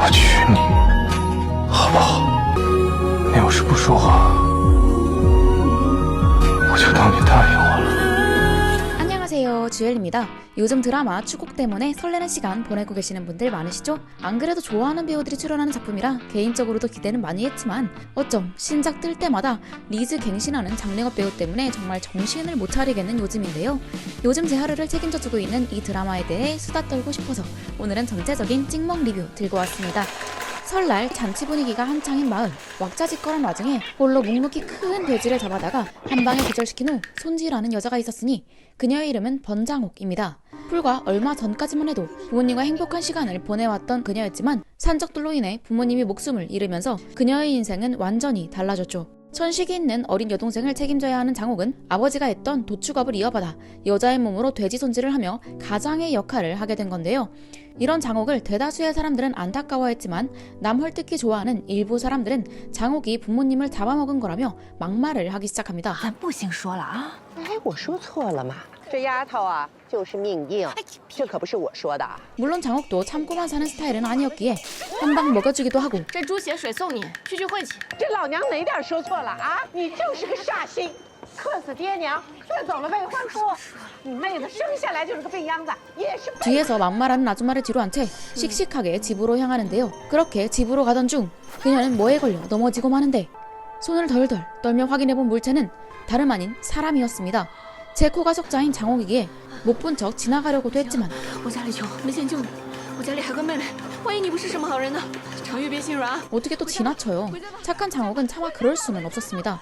我娶你，好不好？你要是不说话，我就当你答应我了。 안녕하세요, 주엘입니다. 요즘 드라마 추곡 때문에 설레는 시간 보내고 계시는 분들 많으시죠? 안 그래도 좋아하는 배우들이 출연하는 작품이라 개인적으로도 기대는 많이 했지만 어쩜 신작 뜰 때마다 리즈 갱신하는 장래것 배우 때문에 정말 정신을 못 차리겠는 요즘인데요. 요즘 제 하루를 책임져주고 있는 이 드라마에 대해 수다 떨고 싶어서 오늘은 전체적인 찍먹 리뷰 들고 왔습니다. 설날 잔치 분위기가 한창인 마을, 왁자지껄한 와중에 홀로 묵묵히 큰 돼지를 잡아다가 한 방에 기절시킨 후 손질하는 여자가 있었으니 그녀의 이름은 번장옥입니다. 불과 얼마 전까지만 해도 부모님과 행복한 시간을 보내왔던 그녀였지만 산적들로 인해 부모님이 목숨을 잃으면서 그녀의 인생은 완전히 달라졌죠. 천식이 있는 어린 여동생을 책임져야 하는 장옥은 아버지가 했던 도축업을 이어받아 여자의 몸으로 돼지 손질을 하며 가장의 역할을 하게 된 건데요. 이런 장옥을 대다수의 사람들은 안타까워했지만 남 헐뜯기 좋아하는 일부 사람들은 장옥이 부모님을 잡아먹은 거라며 막말을 하기 시작합니다. 咱不行说了啊！哎，我说错了嘛？这丫头啊，就是命硬，这可不是我说的。 물론 장옥도 참고만 사는 스타일은 아니었기에 한 방 먹여주기도 하고 这猪血水送你，去聚晦气。这老娘哪点说错了啊？你就是个煞星，克死爹娘，骗走了未婚夫。你妹子生下来就是个病秧子，也是。 뒤에서 막말하는 아줌마를 뒤로 한 채 씩씩하게 집으로 향하는데요. 그렇게 집으로 가던 중 그녀는 뭐에 걸려 넘어지고 마는데 손을 덜덜 떨며 확인해본 물체는 다름 아닌 사람이었습니다. 제 코가 석자인 장옥이기에 못 본 척 지나가려고도 했지만 我家里穷，没钱救你。我家里还有个妹妹，万一你不是什么好人呢？常玉别心软。 어떻게 또 지나쳐요. 착한 장옥은 차마 그럴 수는 없었습니다.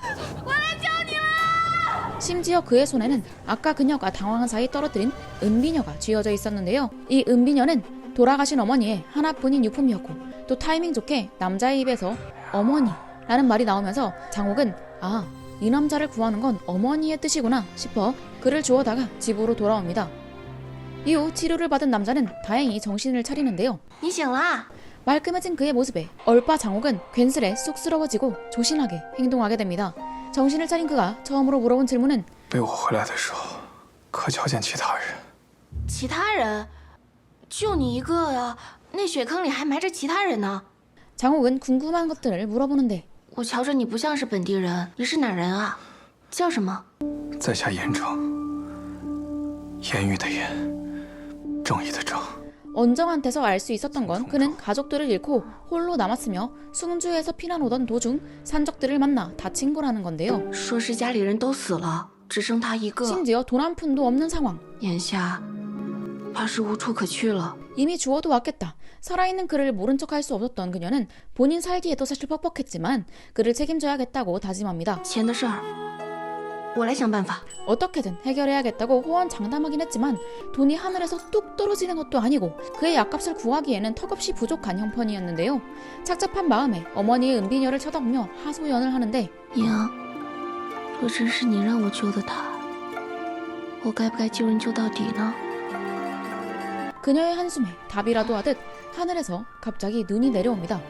심지어 그의 손에는 아까 그녀가 당황한 사이 떨어뜨린 은비녀가 쥐어져 있었는데요. 이 은비녀는 돌아가신 어머니의 하나뿐인 유품이었고 또 타이밍 좋게 남자의 입에서 어머니라는 말이 나오면서 장옥은 아, 이 남자를 구하는 건 어머니의 뜻이구나 싶어 그를 주워다가 집으로 돌아옵니다. 이후 치료를 받은 남자는 다행히 정신을 차리는데요. 你醒了？ 말끔해진 그의 모습에 얼빠 장옥은 괜스레 쑥스러워지고 조신하게 행동하게 됩니다. 정신을 차린 그가 처음으로 물어본 질문은 被我回来的时候，可瞧见其他人？其他人？就你一个呀？那雪坑里还埋着其他人呢。 장옥은 궁금한 것들을 물어보는데 我瞧着你不像是本地人，你是哪人啊？叫什么？在下严正，言语的言，正义的正。 언정한테서 알 수 있었던 건 그는 가족들을 잃고 홀로 남았으며 숙주에서 피난 오던 도중 산적들을 만나 다친 거라는 건데요. 说是家里人都死了，只剩他一个。 심지어 돈 한 푼도 없는 상황. 眼下怕是无处可去了。 이미 죽어도 왔겠다. 살아있는 그를 모른 척할 수 없었던 그녀는 본인 살기에도 사실 퍽퍽했지만 그를 책임져야겠다고 다짐합니다. 钱的事儿，我来想办法。 어떻게든 해결해야겠다고 호언장담하긴 했지만 돈이 하늘에서 뚝 떨어지는 것도 아니고 그의 약값을 구하기에는 턱없이 부족한 형편이었는데요. 착잡한 마음에 어머니의 은비녀를 쳐다보며 하소연을 하는데 娘，若真是你让我救的他，我该不该救人救到底呢？ 그녀의 한숨에 답이라도 하듯 하늘에서 갑자기 눈이 내려옵니다.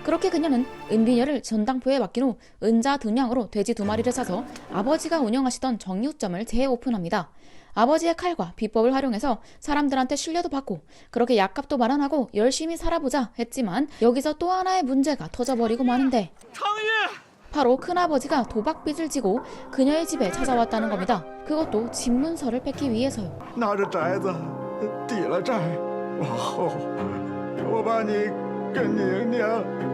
그렇게 그녀는 은비녀를 전당포에 맡긴 후 은자 2냥으로 돼지 2마리를 사서 아버지가 운영하시던 정육점을 재오픈합니다. 아버지의 칼과 비법을 활용해서 사람들한테 신뢰도 받고 그렇게 약값도 마련하고 열심히 살아보자 했지만 여기서 또 하나의 문제가 터져버리고 마는데 바로 큰아버지가 도박빚을 지고 그녀의 집에 찾아왔다는 겁니다. 그것도 집 문서를 뺏기 위해서요. 拿着宅子抵了债，往后我把你跟宁宁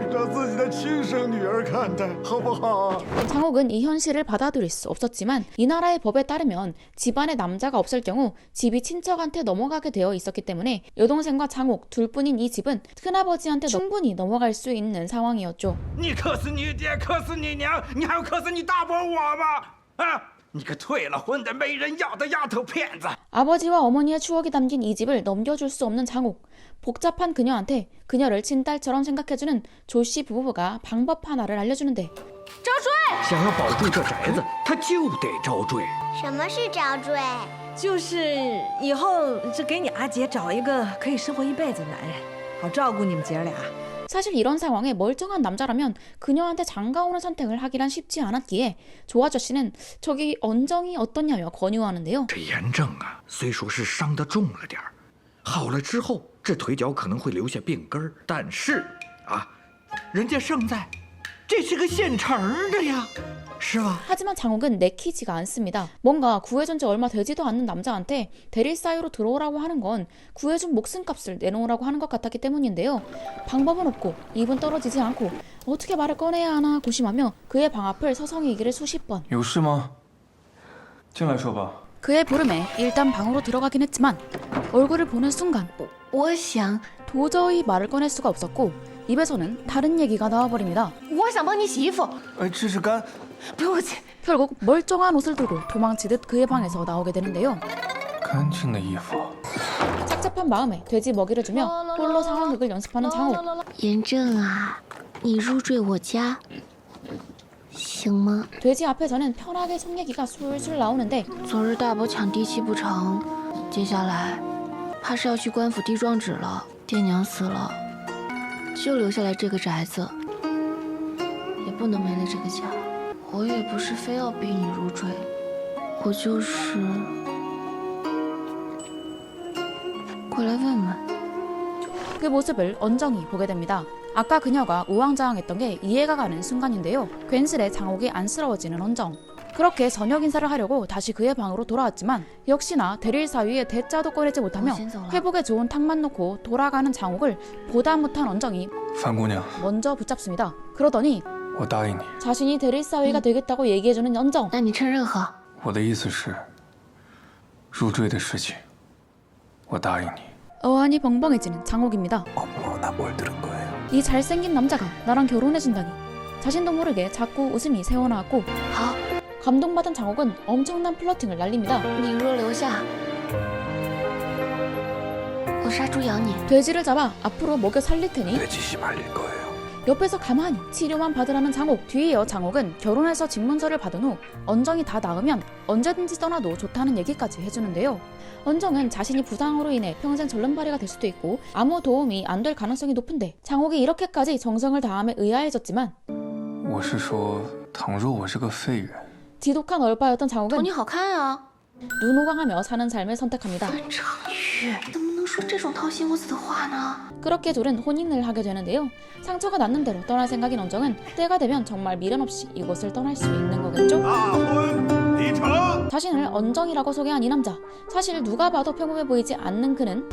当自己的亲生女儿看待，好不好？ 장옥은 이 현실을 받아들일 수 없었지만 이 나라의 법에 따르면 집안에 남자가 없을 경우 집이 친척한테 넘어가게 되어 있었기 때문에 여동생과 장옥 둘뿐인 이 집은 큰아버지한테 충분히 넘어갈 수 있는 상황이었죠. 你克死你爹，克死你娘，你还要克死你大伯我吗？啊！你个退了婚的没人要的丫头片子！ 아버지와 어머니의 추억이 담긴 이 집을 넘겨줄 수 없는 장옥. 복잡한 그녀한테 그녀를 친딸처럼 생각해주는 조씨 부부가 방법 하나를 알려주는데 想要保住这宅子，他就得招赘。什么是招赘？就是以后只给你阿姐找一个可以生活一辈子的男人，好照顾你们姐俩。 사실 이런 상황에 멀쩡한 남자라면 그녀한테 장가오는 선택을 하기란 쉽지 않았기에 조 아저씨는 저기 언정이 어떠냐며 권유하는데요. 这炎症啊，虽说是伤得重了点儿，好了之后这腿脚可能会留下病根儿，但是啊，人家胜在，这是个现成的呀，是吧？ 하지만 장욱은 내키지가 않습니다. 뭔가 구해준 지 얼마 되지도 않는 남자한테 대릴 사이로 들어오라고 하는 건 구해준 목숨값을 내놓으라고 하는 것 같았기 때문인데요. 방법은 없고 입은 떨어지지 않고 어떻게 말을 꺼내야 하나 고심하며 그의 방 앞을 서성이 길을 수십 번. 有事吗？进来说吧。 그의 부름에 일단 방으로 들어가긴 했지만 얼굴을 보는 순간 我想 도저히 말을 꺼낼 수가 없었고 입에서는 다른 얘기가 나와버립니다. 我想帮你洗衣服，这是干。 不用去。 결국 멀쩡한 옷을 들고 도망치듯 그의 방에서 나오게 되는데요. 干净的衣服。 착잡한 마음에 돼지 먹이를 주며 홀로 상황극을 연습하는 장욱. 嬴政啊，你入赘我家，行吗？ 돼지 앞에서는 편하게 속 얘기가 술술 나오는데 昨日大伯抢地契不成，接下来怕是要去官府递状纸了。爹娘死了，就留下来这个宅子，也不能没了这个家。我也不是非要逼你入赘，我就是过来问问。 그 모습을 언정이 보게 됩니다. 아까 그녀가 우왕좌왕했던 게 이해가 가는 순간인데요. 괜스레 장욱이 안쓰러워지는 언정. 그렇게 저녁 인사를 하려고 다시 그의 방으로 돌아왔지만 역시나 대릴 사위의 대자도 꺼내지 못하며 회복에 좋은 탕만 놓고 돌아가는 장욱을 보다 못한 언정이 范姑娘， 먼저 붙잡습니다. 그러더니 我答应你。 자신이 대릴 사위가 되겠다고 얘기해주는 언정. 那你趁热喝。我的意思是，入赘的事情，我答应你。 어안이 벙벙해지는 장욱입니다. 어머, 나 뭘 들은 거예요? 이 잘생긴 남자가 나랑 결혼해준다니. 자신도 모르게 자꾸 웃음이 새어나왔고 好， 감동받은 장욱은 엄청난 플러팅을 날립니다. 你若留下，我杀猪养你。 돼지를 잡아 앞으로 먹여 살릴 테니 돼지씨 말릴 거예요. 옆에서 가만히 치료만 받으라는 장욱. 뒤이어 장욱은 결혼해서 집문서를 받은 후 언정이 다 나으면 언제든지 떠나도 좋다는 얘기까지 해주는데요. 언정은 자신이 부상으로 인해 평생 절름발이가 될 수도 있고 아무 도움이 안 될 가능성이 높은데 장욱이 이렇게까지 정성을 다함에 의아해졌지만 我是说，倘若我是个废人， 지독한 얼빠였던 瞅 장욱은 你好看啊， 눈호강하며 사는 삶을 선택합니다. 程宇，怎么能说这种掏心窝子的话呢？ 그렇게 둘은 혼인을 하게 되는데요. 상처가 났는 대로 떠날 생각인 언정은 때가 되면 정말 미련 없이 이곳을 떠날 수 있는 거겠죠? 大婚礼成。 자신을 언정이라고 소개한 이 남자. 사실 누가 봐도 평범해 보이지 않는 그는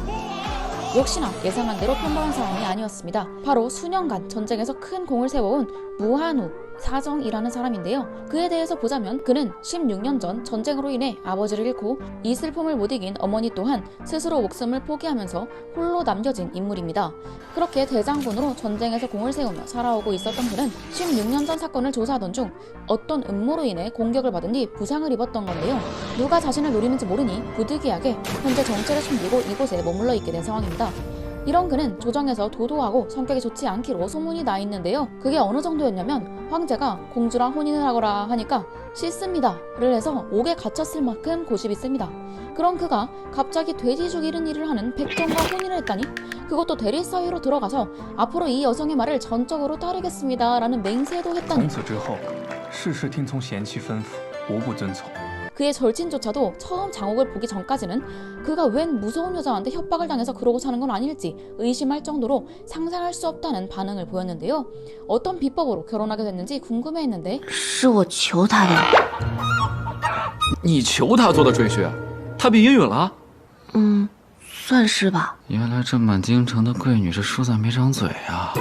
역시나 예상한 대로 평범한 사람이 아니었습니다. 바로 수년간 전쟁에서 큰 공을 세워온 무한우 사정이라는 사람인데요. 그에 대해서 보자면 그는 16년 전 전쟁으로 인해 아버지를 잃고 이 슬픔을 못 이긴 어머니 또한 스스로 목숨을 포기하면서 홀로 남겨진 인물입니다. 그렇게 대장군으로 전쟁에서 공을 세우며 살아오고 있었던 그는 16년 전 사건을 조사하던 중 어떤 음모로 인해 공격을 받은 뒤 부상을 입었던 건데요. 누가 자신을 노리는지 모르니 부득이하게 현재 정체를 숨기고 이곳에 머물러 있게 된 상황입니다. 이런 그는 조정에서 도도하고 성격이 좋지 않기로 소문이 나 있는데요. 그게 어느 정도였냐면 황제가 공주랑 혼인을 하거라 하니까 싫습니다를 해서 옥에 갇혔을 만큼 고집이 셉니다. 그런 그가 갑자기 돼지 죽이는 일을 하는 백정과 혼인을 했다니 그것도 대릴 사위로 들어가서 앞으로 이 여성의 말을 전적으로 따르겠습니다라는 맹세도 从 했다니 此之后，事事听从贤妻吩咐，无不遵从。 그의 절친조차도 처음 장욱을 보기 전까지는 그가 웬 무서운 여자한테 협박을 당해서 그러고 사는 건 아닐지 의심할 정도로 상상할 수 없다는 반응을 보였는데요. 어떤 비법으로 결혼하게 됐는지 궁금해했는데 是我求他的。你求他做的赘婿，他避英语了？嗯，算是吧。原来这满京城的贵女是输在没张嘴啊！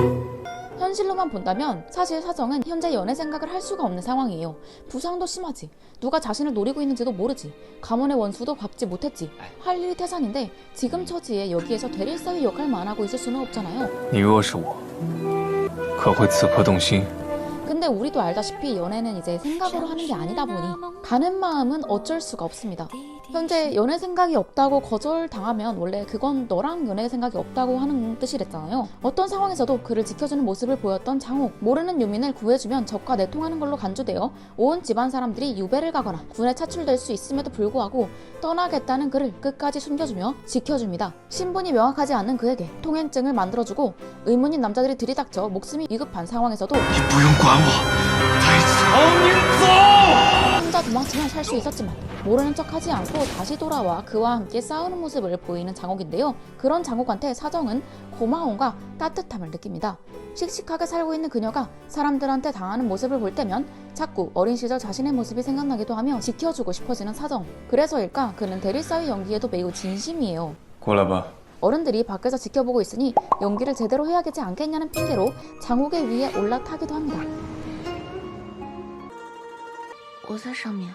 현실로만 본다면 사실 사정은 현재 연애 생각을 할 수가 없는 상황이에요. 부상도 심하지. 누가 자신을 노리고 있는지도 모르지. 가문의 원수도 갚지 못했지. 할 일이 태산인데 지금 처지에 여기에서 대릴 사위 역할만 하고 있을 수는 없잖아요. 你若是我，可会刺破动心？ 근데 우리도 알다시피 연애는 이제 생각으로 하는 게 아니다 보니 가는 마음은 어쩔 수가 없습니다. 현재 연애 생각이 없다고 거절당하면 원래 그건 너랑 연애 생각이 없다고 하는 뜻이랬잖아요. 어떤 상황에서도 그를 지켜주는 모습을 보였던 장욱. 모르는 유민을 구해주면 적과 내통하는 걸로 간주되어 온 집안 사람들이 유배를 가거나 군에 차출될 수 있음에도 불구하고 떠나겠다는 그를 끝까지 숨겨주며 지켜줍니다. 신분이 명확하지 않은 그에게 통행증을 만들어주고 의문인 남자들이 들이닥쳐 목숨이 위급한 상황에서도 你不用管我，带曹宁走。 혼자 도망치면 살 수 있었지만 모르는 척하지 않고 다시 돌아와 그와 함께 싸우는 모습을 보이는 장옥인데요. 그런 장옥한테 사정은 고마움과 따뜻함을 느낍니다. 씩씩하게 살고 있는 그녀가 사람들한테 당하는 모습을 볼 때면 자꾸 어린 시절 자신의 모습이 생각나기도 하며 지켜주고 싶어지는 사정. 그래서일까 그는 대리사위 연기에도 매우 진심이에요. 过来吧。 어른들이 밖에서 지켜보고 있으니 연기를 제대로 해야 되지 않겠냐는 핑계로 장옥의 위에 올라타기도 합니다. 我在上面，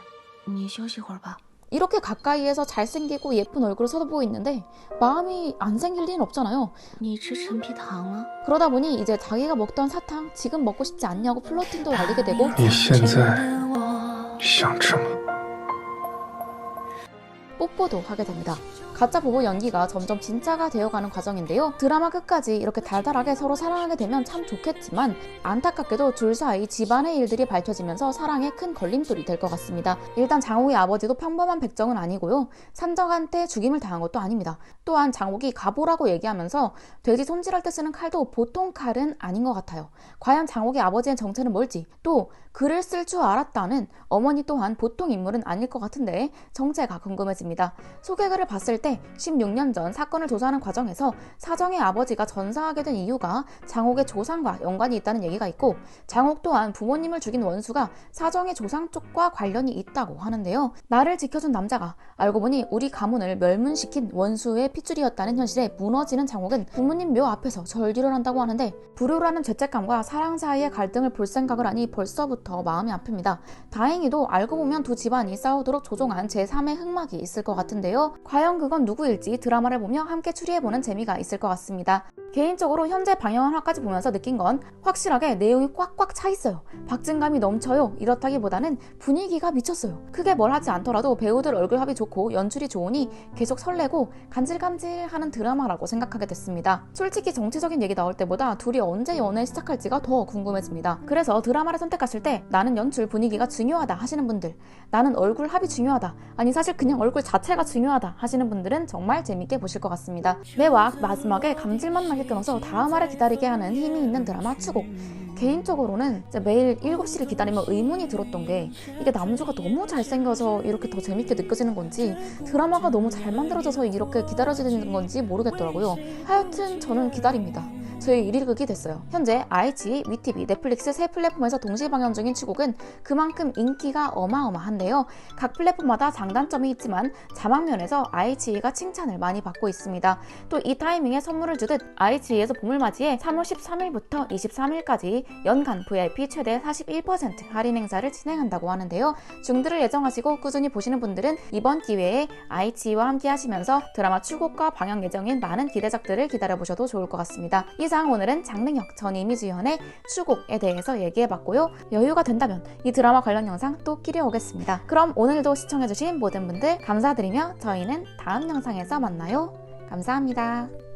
你休息会儿吧。 이렇게 가까이에서 잘생기고 예쁜 얼굴을 쳐다보고 있는데 마음이 안 생길 리는 없잖아요. 你吃陈皮糖了？ 그러다 보니 이제 자기가 먹던 사탕 지금 먹고 싶지 않냐고 플러팅도 날리게 되고 你现在想吃吗？ 뽀뽀도 하게 됩니다. 가짜 부부 연기가 점점 진짜가 되어가는 과정인데요. 드라마 끝까지 이렇게 달달하게 서로 사랑하게 되면 참 좋겠지만 안타깝게도 둘 사이 집안의 일들이 밝혀지면서 사랑에 큰 걸림돌이 될 것 같습니다. 일단 장옥의 아버지도 평범한 백정은 아니고요. 산적한테 죽임을 당한 것도 아닙니다. 또한 장옥이 가보라고 얘기하면서 돼지 손질할 때 쓰는 칼도 보통 칼은 아닌 것 같아요. 과연 장옥의 아버지의 정체는 뭘지, 또 글을 쓸 줄 알았다는 어머니 또한 보통 인물은 아닐 것 같은데 정체가 궁금해집니다. 소개글을 봤을 때 16년 전 사건을 조사하는 과정에서 사정의 아버지가 전사하게 된 이유가 장옥의 조상과 연관이 있다는 얘기가 있고, 장옥 또한 부모님을 죽인 원수가 사정의 조상 쪽과 관련이 있다고 하는데요. 나를 지켜준 남자가 알고 보니 우리 가문을 멸문시킨 원수의 핏줄이었다는 현실에 무너지는 장옥은 부모님 묘 앞에서 절규를 한다고 하는데, 불효라는 죄책감과 사랑 사이의 갈등을 볼 생각을 하니 벌써부터 마음이 아픕니다. 다행히도 알고 보면 두 집안이 싸우도록 조종한 제3의 흑막이 있을 것 같은데요. 과연 그건 누구일지 드라마를 보며 함께 추리해보는 재미가 있을 것 같습니다. 개인적으로 현재 방영한 화까지 보면서 느낀 건 확실하게 내용이 꽉꽉 차 있어요. 박진감이 넘쳐요. 이렇다기보다는 분위기가 미쳤어요. 크게 뭘 하지 않더라도 배우들 얼굴 합이 좋고 연출이 좋으니 계속 설레고 간질간질하는 드라마라고 생각하게 됐습니다. 솔직히 정치적인 얘기 나올 때보다 둘이 언제 연애 시작할지가 더 궁금해집니다. 그래서 드라마를 선택하실 때 나는 연출 분위기가 중요하다 하시는 분들, 나는 얼굴 합이 중요하다, 아니 사실 그냥 얼굴 자체가 중요하다 하시는 분들은 정말 재밌게 보실 것 같습니다. 매화 마지막에 감질만 나게 끊어서 다음 화를 기다리게 하는 힘이 있는 드라마 추곡. 개인적으로는 매일 7시를 기다리며 의문이 들었던 게 이게 남주가 너무 잘생겨서 이렇게 더 재밌게 느껴지는 건지 드라마가 너무 잘 만들어져서 이렇게 기다려지는 건지 모르겠더라고요. 하여튼 저는 기다립니다. 저희 1위극이 됐어요. 현재 IGN, 위티비, 넷플릭스 세 플랫폼에서 동시 방영 중인 추곡은 그만큼 인기가 어마어마한데요. 각 플랫폼마다 장단점이 있지만 자막면에서 IGN가 칭찬을 많이 받고 있습니다. 또 이 타이밍에 선물을 주듯 IGN에서 봄을 맞이해 3월 13일부터 23일까지 연간 VIP 최대 41% 할인 행사를 진행한다고 하는데요. 중들을 예정하시고 꾸준히 보시는 분들은 이번 기회에 IGN와 함께 하시면서 드라마 추곡과 방영 예정인 많은 기대작들을 기다려보셔도 좋을 것 같습니다. 이상 오늘은 장능혁, 전 이미주연의 추곡에 대해서 얘기해봤고요. 여유가 된다면 이 드라마 관련 영상 또 끼려오겠습니다. 그럼 오늘도 시청해주신 모든 분들 감사드리며 저희는 다음 영상에서 만나요. 감사합니다.